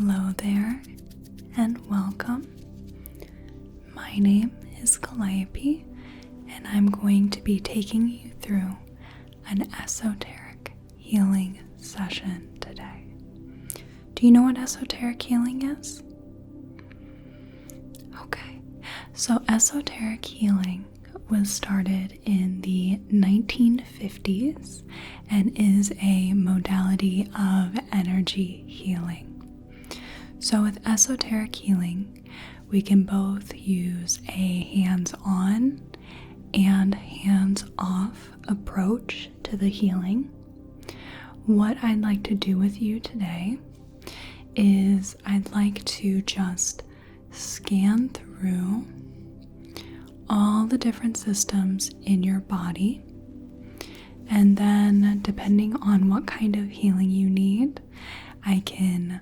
Hello there, and welcome. My name is Calliope, and I'm going to be taking you through an esoteric healing session today. Do you know what esoteric healing is? Okay, so esoteric healing was started in the 1950s and is a modality of energy healing. So with esoteric healing, we can both use a hands-on and hands-off approach to the healing. What I'd like to do with you today is I'd like to just scan through all the different systems in your body, and then depending on what kind of healing you need, I can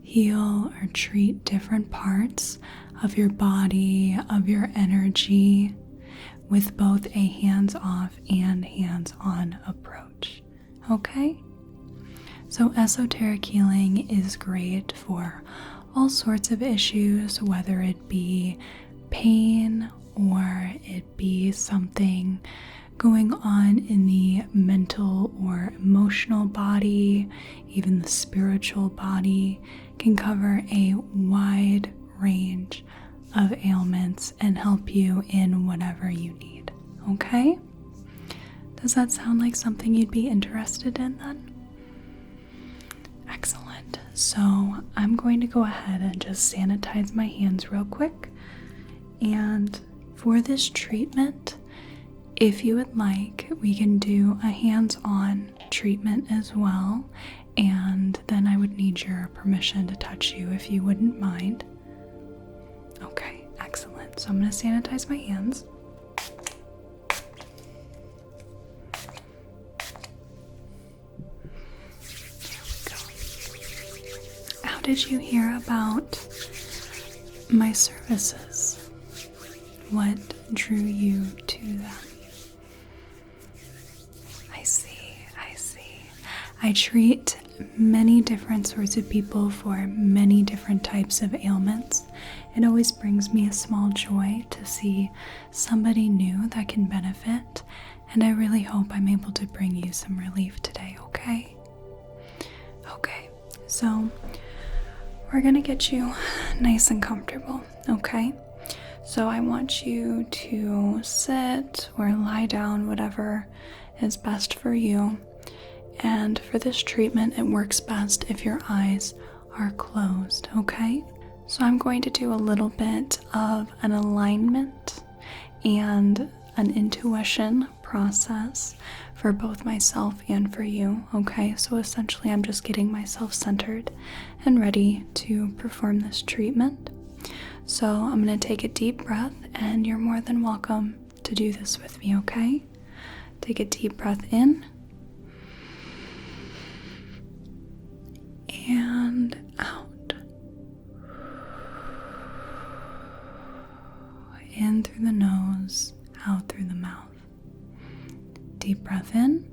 heal or treat different parts of your body, of your energy, with both a hands-off and hands-on approach. Okay? So esoteric healing is great for all sorts of issues, whether it be pain or it be something going on in the mental or emotional body, even the spiritual body, can cover a wide range of ailments and help you in whatever you need. Okay? Does that sound like something you'd be interested in then? Excellent. So I'm going to go ahead and just sanitize my hands real quick. And for this treatment, if you would like, we can do a hands-on treatment as well, and then I would need your permission to touch you if you wouldn't mind. Okay, excellent. So I'm going to sanitize my hands. Here we go. How did you hear about my services? What drew you to them? I treat many different sorts of people for many different types of ailments. It always brings me a small joy to see somebody new that can benefit, and I really hope I'm able to bring you some relief today, okay? Okay, so we're gonna get you nice and comfortable, okay? So I want you to sit or lie down, whatever is best for you. And for this treatment, it works best if your eyes are closed, okay? So I'm going to do a little bit of an alignment and an intuition process for both myself and for you, okay? So essentially, I'm just getting myself centered and ready to perform this treatment. So I'm going to take a deep breath, and you're more than welcome to do this with me, okay? Take a deep breath in. And out. In through the nose, out through the mouth. Deep breath in.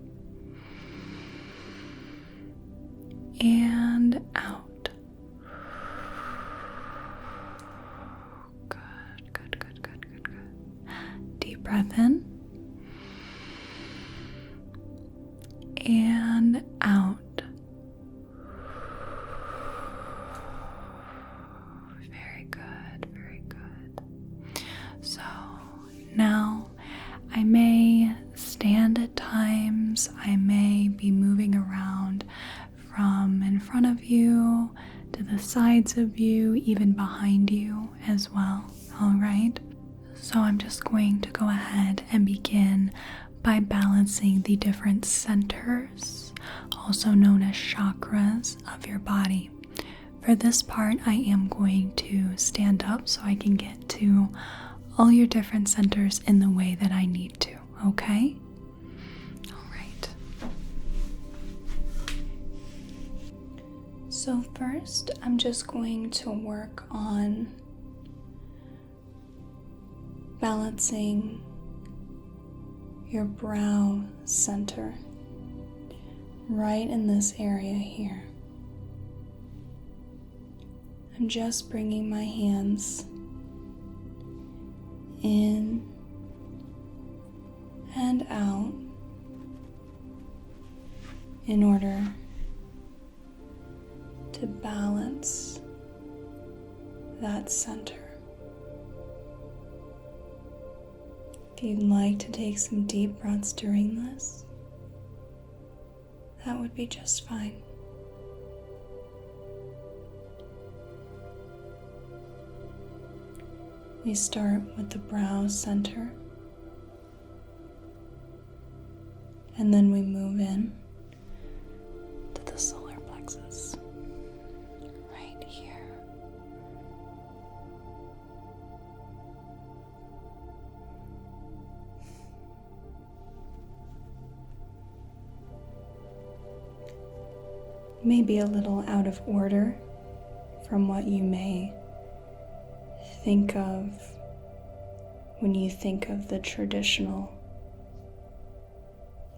And out. Good. Deep breath in. And out. Now, I may stand at times, I may be moving around from in front of you to the sides of you, even behind you as well, alright? So I'm just going to go ahead and begin by balancing the different centers, also known as chakras, of your body. For this part, I am going to stand up so I can get to all your different centers in the way that I need to, okay? All right. So first, I'm just going to work on balancing your brow center right in this area here. I'm just bringing my hands in and out in order to balance that center. If you'd like to take some deep breaths during this, that would be just fine. We start with the brow center, and then we move in to the solar plexus, right here. Maybe a little out of order from what you may think of when you think of the traditional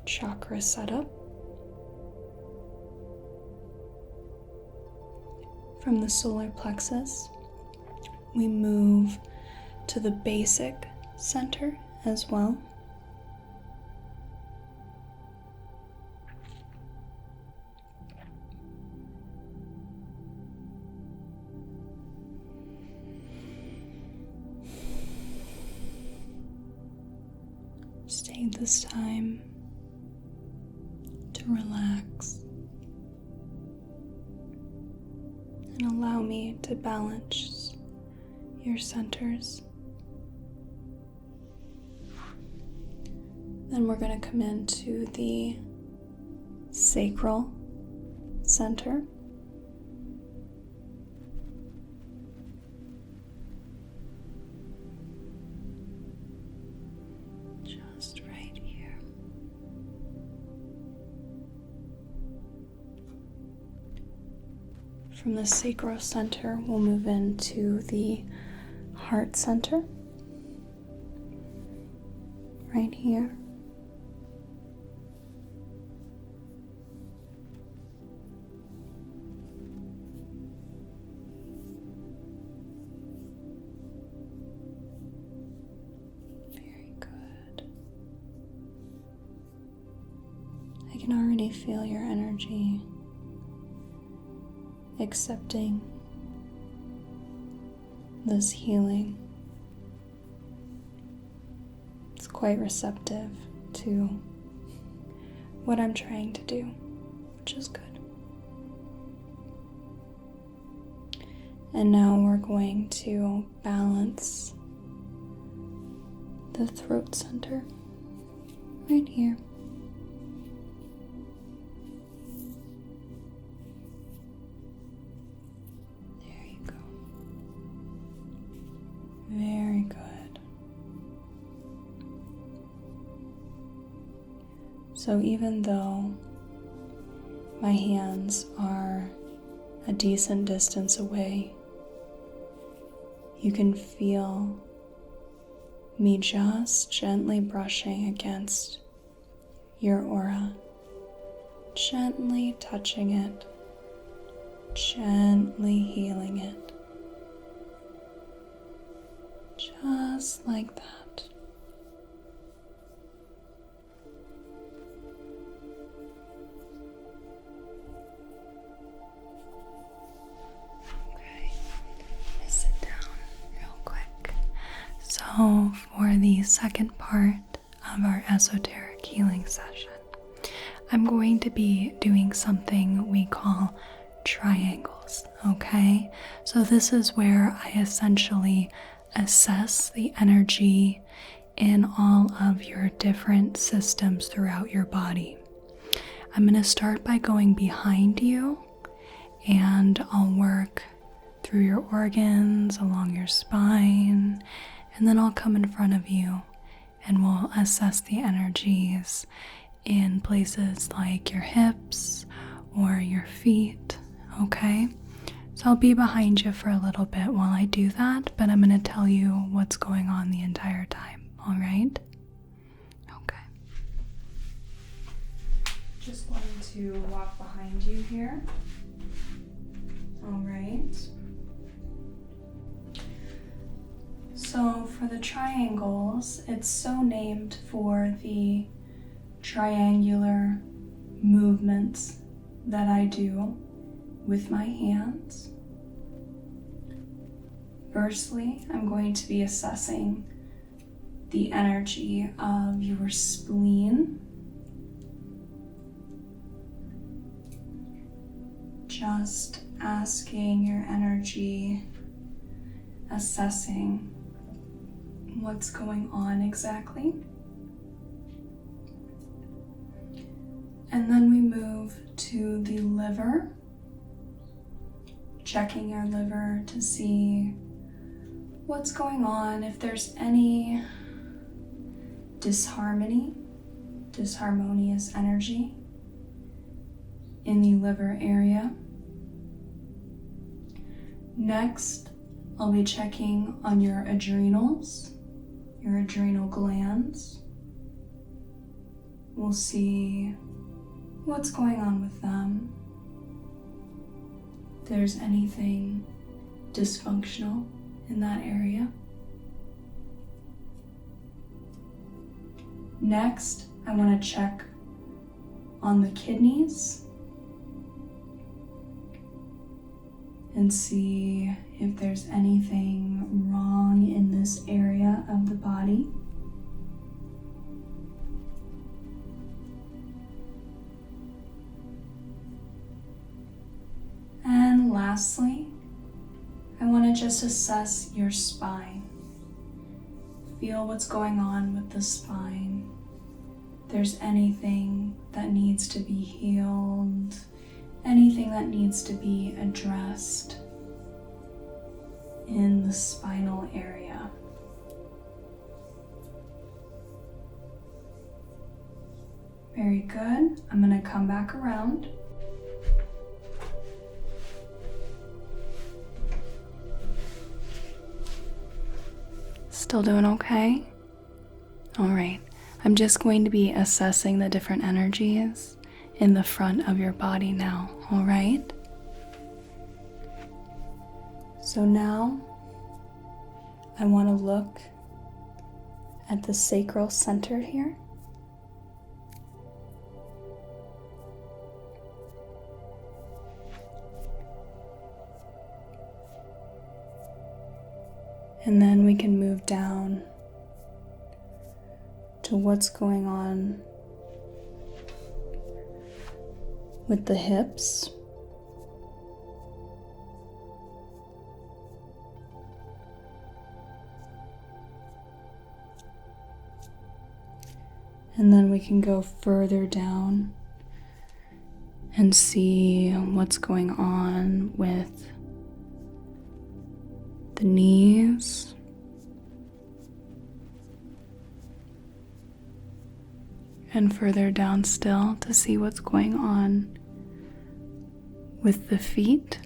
chakra setup. From the solar plexus, we move to the basic center as well. Just take this time to relax and allow me to balance your centers. Then we're going to come into the sacral center. Just right here. From the sacral center, we'll move into the heart center, right here. Very good. I can already feel your energy accepting this healing. It's quite receptive to what I'm trying to do, which is good. And now we're going to balance the throat center right here. Very good. So even though my hands are a decent distance away, you can feel me just gently brushing against your aura, gently touching it, gently healing it. Just like that. Okay, let's sit down real quick. So for the second part of our esoteric healing session, I'm going to be doing something we call triangles, okay? So this is where I essentially assess the energy in all of your different systems throughout your body. I'm going to start by going behind you, and I'll work through your organs, along your spine, and then I'll come in front of you and we'll assess the energies in places like your hips or your feet, okay? So I'll be behind you for a little bit while I do that, but I'm going to tell you what's going on the entire time, all right? Okay. Just going to walk behind you here. All right. for the triangles, it's so named for the triangular movements that I do with my hands. Firstly, I'm going to be assessing the energy of your spleen. Just asking your energy, assessing what's going on exactly. And then we move to the liver, checking your liver to see what's going on, if there's any disharmonious energy in the liver area. Next, I'll be checking on your adrenals, your adrenal glands. We'll see what's going on with them. If there's anything dysfunctional in that area. Next, I want to check on the kidneys and see if there's anything wrong in this area of the body. And lastly, I want to just assess your spine. Feel what's going on with the spine. If there's anything that needs to be healed, anything that needs to be addressed in the spinal area. Very good. I'm going to come back around. Still doing okay? All right. I'm just going to be assessing the different energies in the front of your body now, all right? So now I want to look at the sacral center here. And then we can move down to what's going on with the hips. And then we can go further down and see what's going on with the knees. And further down still to see what's going on with the feet.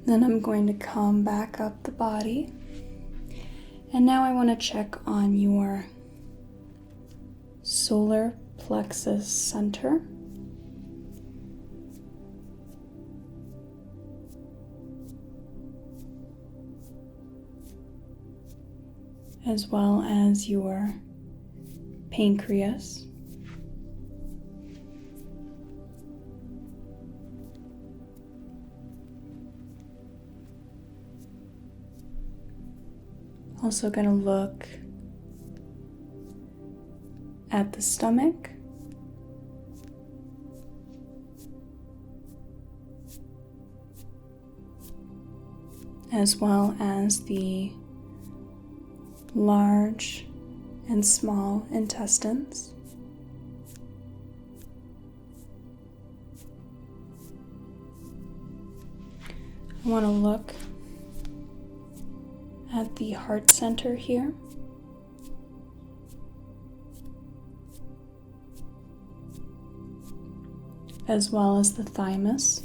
Then I'm going to come back up the body. And now I want to check on your solar plexus center. As well as your pancreas. Also going to look at the stomach. As well as the large and small intestines. I want to look at the heart center here. As well as the thymus.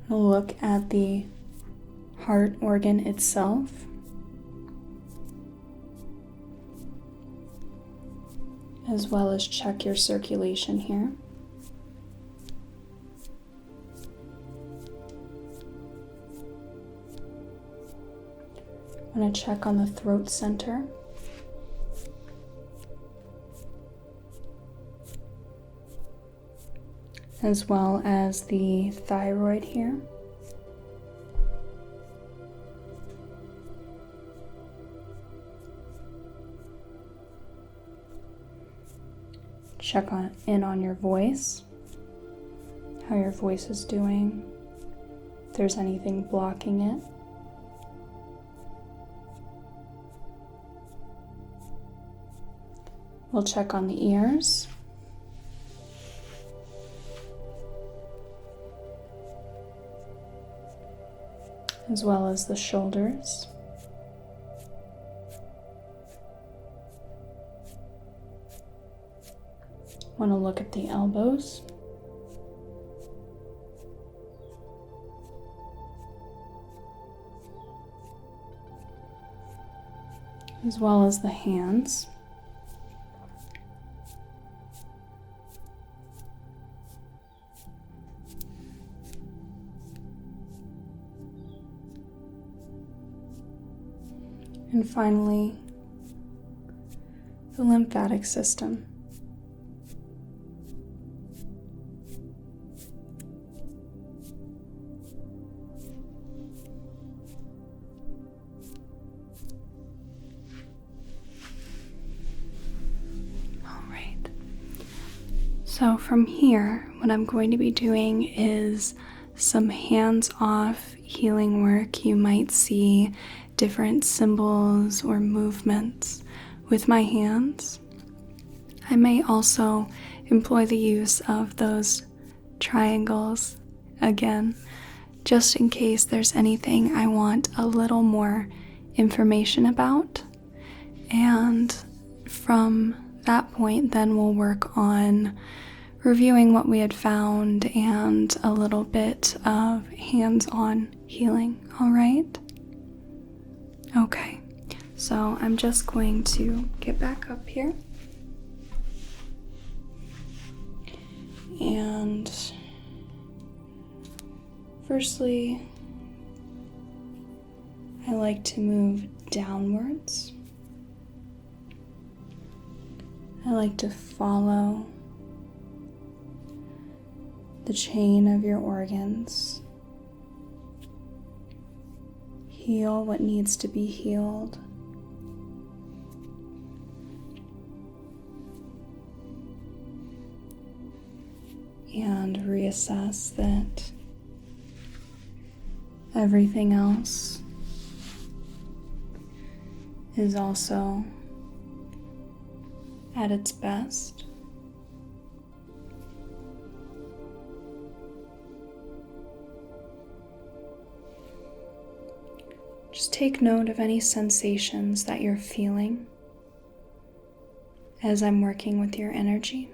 We'll look at the heart organ itself. as well as check your circulation here. I'm going to check on the throat center. As well as the thyroid here. Check in on your voice, how your voice is doing, if there's anything blocking it. We'll check on the ears. As well as the shoulders. Want to look at the elbows. As well as the hands. And finally, the lymphatic system. So from here, what I'm going to be doing is some hands-off healing work. You might see different symbols or movements with my hands. I may also employ the use of those triangles again, just in case there's anything I want a little more information about. And from that point, then we'll work on reviewing what we had found and a little bit of hands-on healing, all right? Okay, so I'm just going to get back up here. And firstly, I like to move downwards. I like to follow the chain of your organs. Heal what needs to be healed. And reassess that everything else is also at its best. Just take note of any sensations that you're feeling as I'm working with your energy.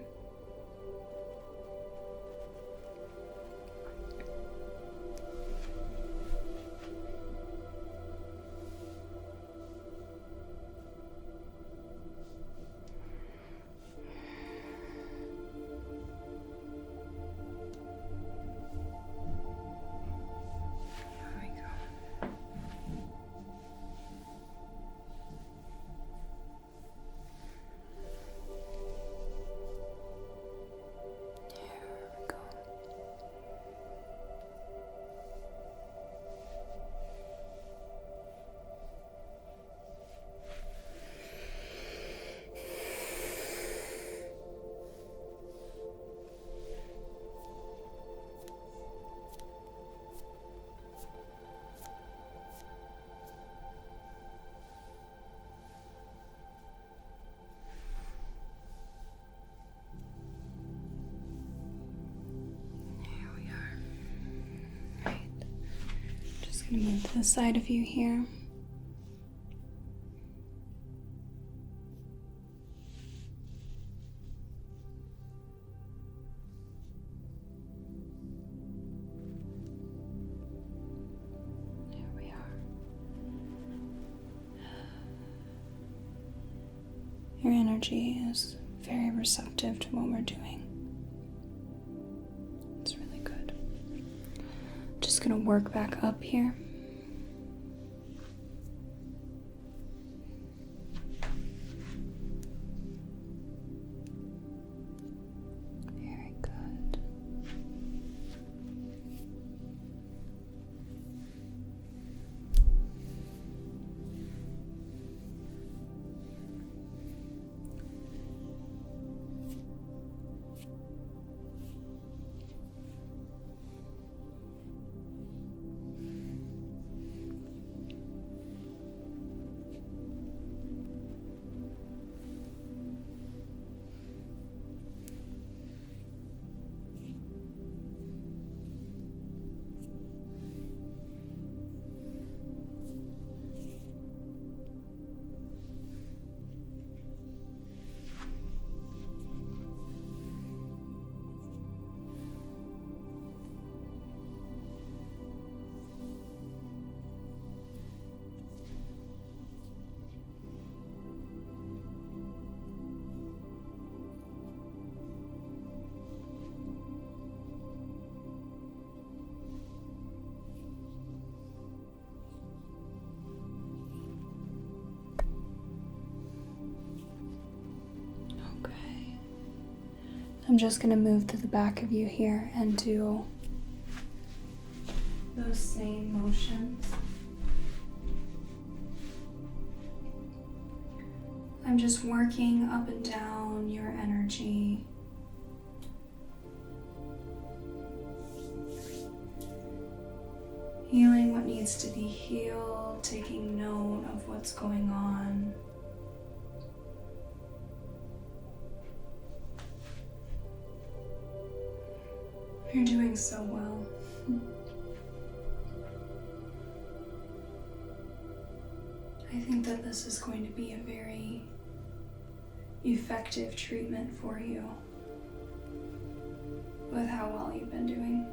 I'm going to move to the side of you here. There we are. Your energy is very receptive to what we're doing. It's really good. Just gonna work back up here. Very good. I'm just going to move to the back of you here and do those same motions. I'm just working up and down your energy. Healing what needs to be healed, taking note of what's going on. You're doing so well. I think that this is going to be a very effective treatment for you with how well you've been doing.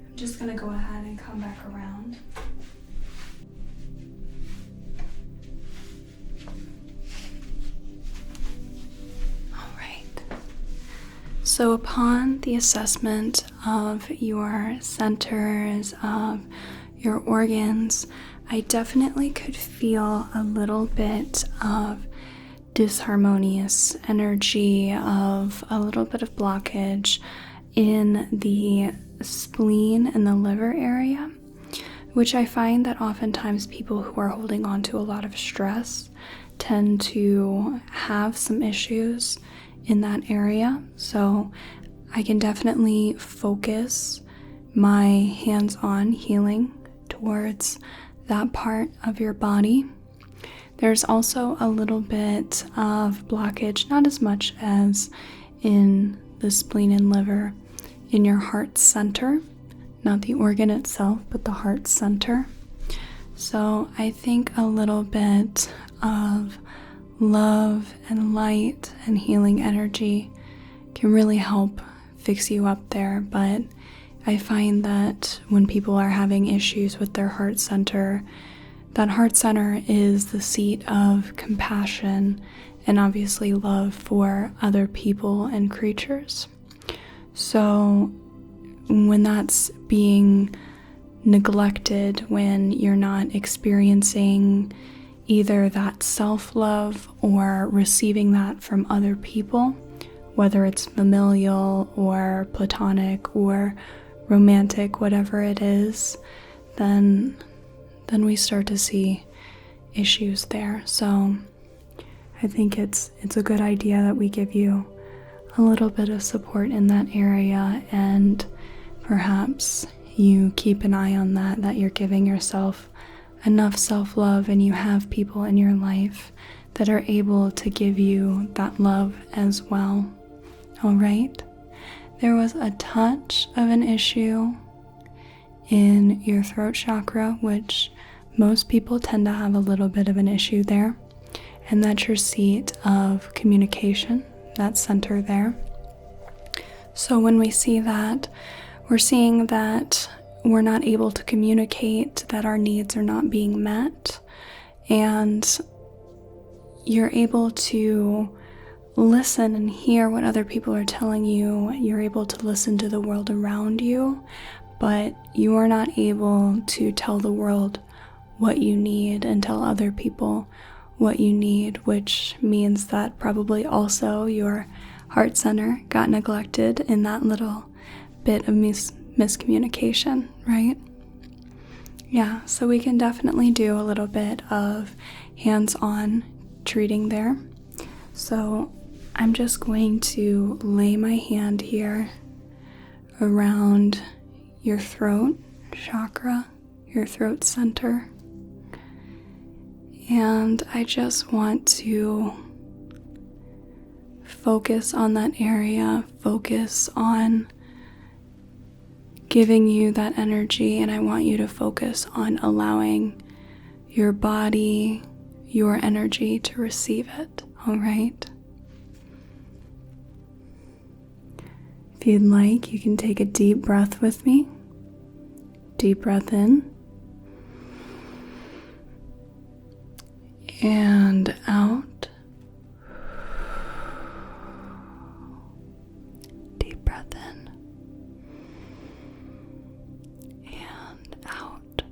I'm just going to go ahead and come back around. All right. So upon the assessment of your centers, of your organs, I definitely could feel a little bit of disharmonious energy, of a little bit of blockage in the spleen and the liver area, which I find that oftentimes people who are holding on to a lot of stress tend to have some issues in that area. So I can definitely focus my hands-on healing towards that part of your body. There's also a little bit of blockage, not as much as in the spleen and liver, in your heart center, not the organ itself, but the heart center. So I think a little bit of love and light and healing energy can really help fix you up there. But I find that when people are having issues with their heart center, that heart center is the seat of compassion and obviously love for other people and creatures. So when that's being neglected, when you're not experiencing either that self-love or receiving that from other people, whether it's familial or platonic or romantic, whatever it is, then we start to see issues there. So I think it's a good idea that we give you a little bit of support in that area, and perhaps you keep an eye on that you're giving yourself enough self-love and you have people in your life that are able to give you that love as well. All right? There was a touch of an issue in your throat chakra, which most people tend to have a little bit of an issue there, and that's your seat of communication, that center there. So when we see that, we're seeing that we're not able to communicate, that our needs are not being met, and you're able to listen and hear what other people are telling you. You're able to listen to the world around you, but you are not able to tell the world what you need and tell other people what you need, which means that probably also your heart center got neglected in that little bit of miscommunication, right? Yeah, so we can definitely do a little bit of hands-on treating there. So I'm just going to lay my hand here around your throat chakra, your throat center. And I just want to focus on that area, focus on giving you that energy, and I want you to focus on allowing your body, your energy to receive it, all right? If you'd like, you can take a deep breath with me. Deep breath in. And out. Deep breath in. And out.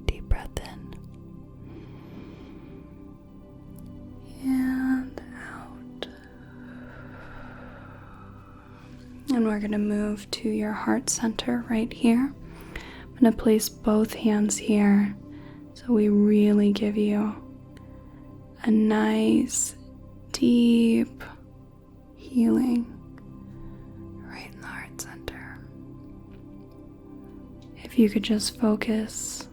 Deep breath in. And out. And we're going to move to your heart center right here. I'm going to place both hands here so we really give you a nice, deep healing right in the heart center. If you could just focus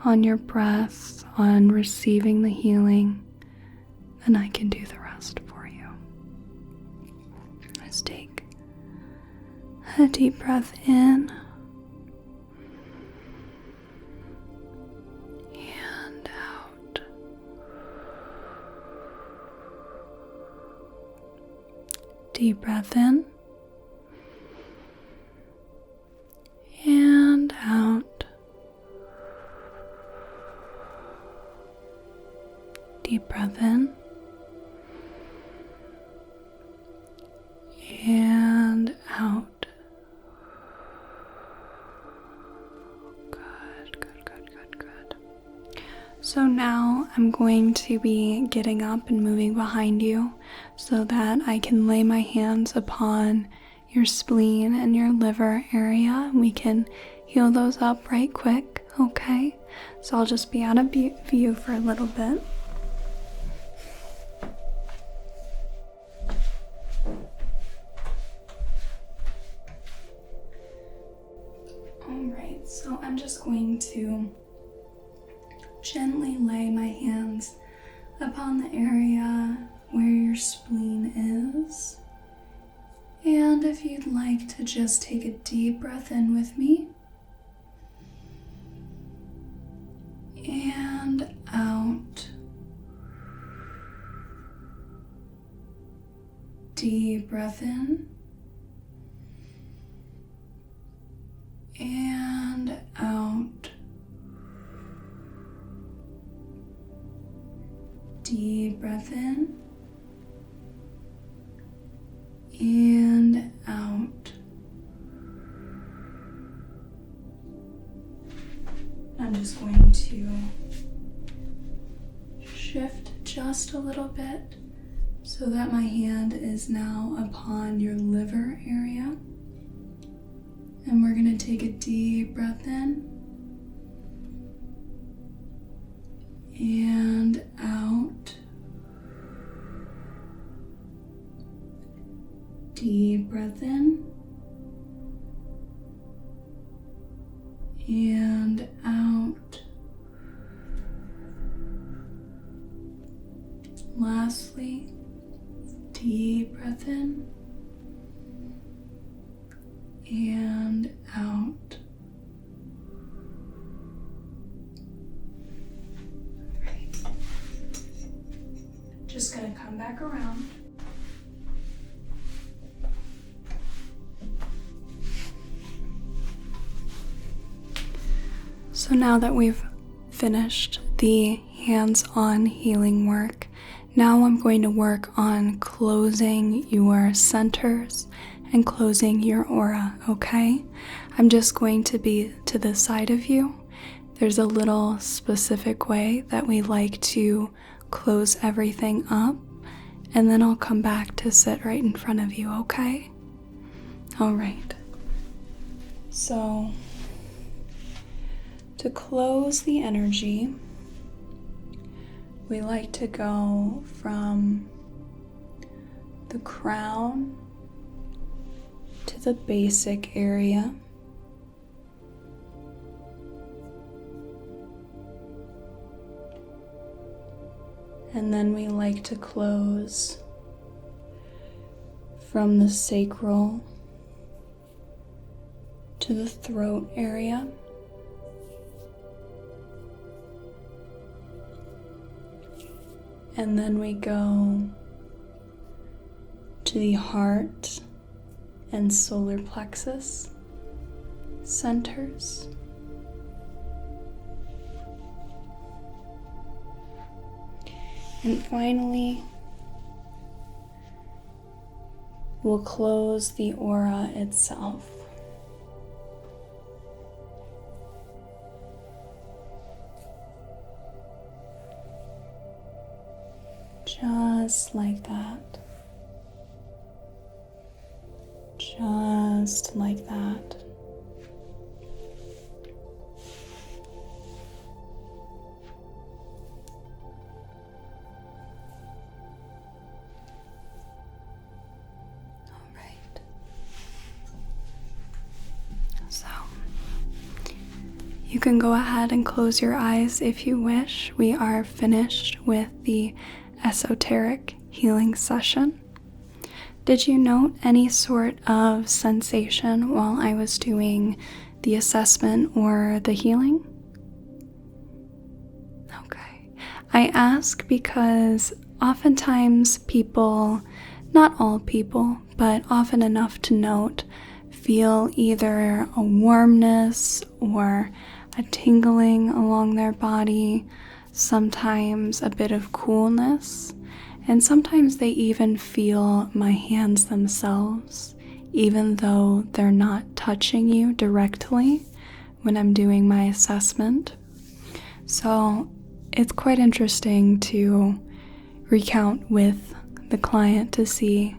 on your breath, on receiving the healing, then I can do the rest for you. Let's take a deep breath in. Deep breath in and out. Deep breath in and out. Good. So now I'm going to be getting up and moving behind you so that I can lay my hands upon your spleen and your liver area. We can heal those up right quick, okay? So I'll just be out of view for a little bit. Alright, so I'm just going to gently lay my hands upon the area where your spleen is. And if you'd like to just take a deep breath in with me. And out. Deep breath in. And out. Deep breath in. And out. I'm just going to shift just a little bit so that my hand is now upon your liver area. And we're going to take a deep breath in and out. Deep breath in and out. Lastly, deep breath in and out. Right. Just gonna come back around. So now that we've finished the hands-on healing work, now I'm going to work on closing your centers and closing your aura, okay? I'm just going to be to the side of you. There's a little specific way that we like to close everything up, and then I'll come back to sit right in front of you, okay? All right. So, to close the energy, we like to go from the crown to the basic area. And then we like to close from the sacral to the throat area. And then we go to the heart and solar plexus centers. And finally, we'll close the aura itself. Just like that. Just like that. All right. So, you can go ahead and close your eyes if you wish. We are finished with the Esoteric Healing session. Did you note any sort of sensation while I was doing the assessment or the healing? Okay. I ask because oftentimes people, not all people, but often enough to note, feel either a warmness or a tingling along their body, sometimes a bit of coolness, and sometimes they even feel my hands themselves, even though they're not touching you directly when I'm doing my assessment. So it's quite interesting to recount with the client to see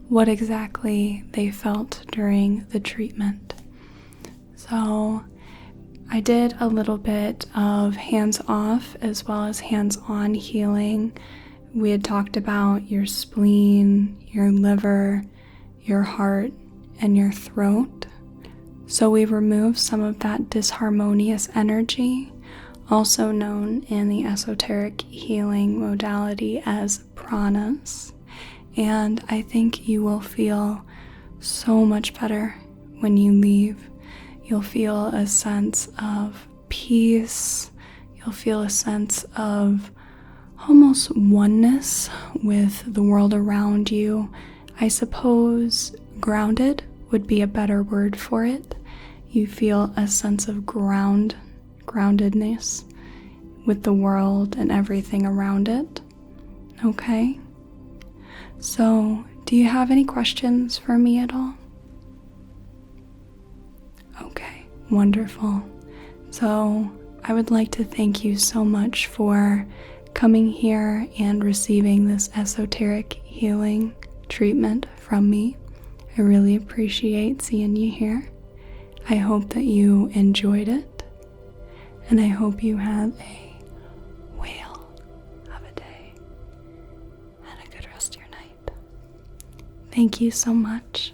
what exactly they felt during the treatment. So I did a little bit of hands-off as well as hands-on healing. We had talked about your spleen, your liver, your heart, and your throat. So we removed some of that disharmonious energy, also known in the esoteric healing modality as pranas. And I think you will feel so much better when you leave. You'll feel a sense of peace. You'll feel a sense of almost oneness with the world around you. I suppose grounded would be a better word for it. You feel a sense of groundedness with the world and everything around it. Okay? So, do you have any questions for me at all? Okay, wonderful. So I would like to thank you so much for coming here and receiving this esoteric healing treatment from me. I really appreciate seeing you here. I hope that you enjoyed it, and I hope you have a whale of a day and a good rest of your night. Thank you so much.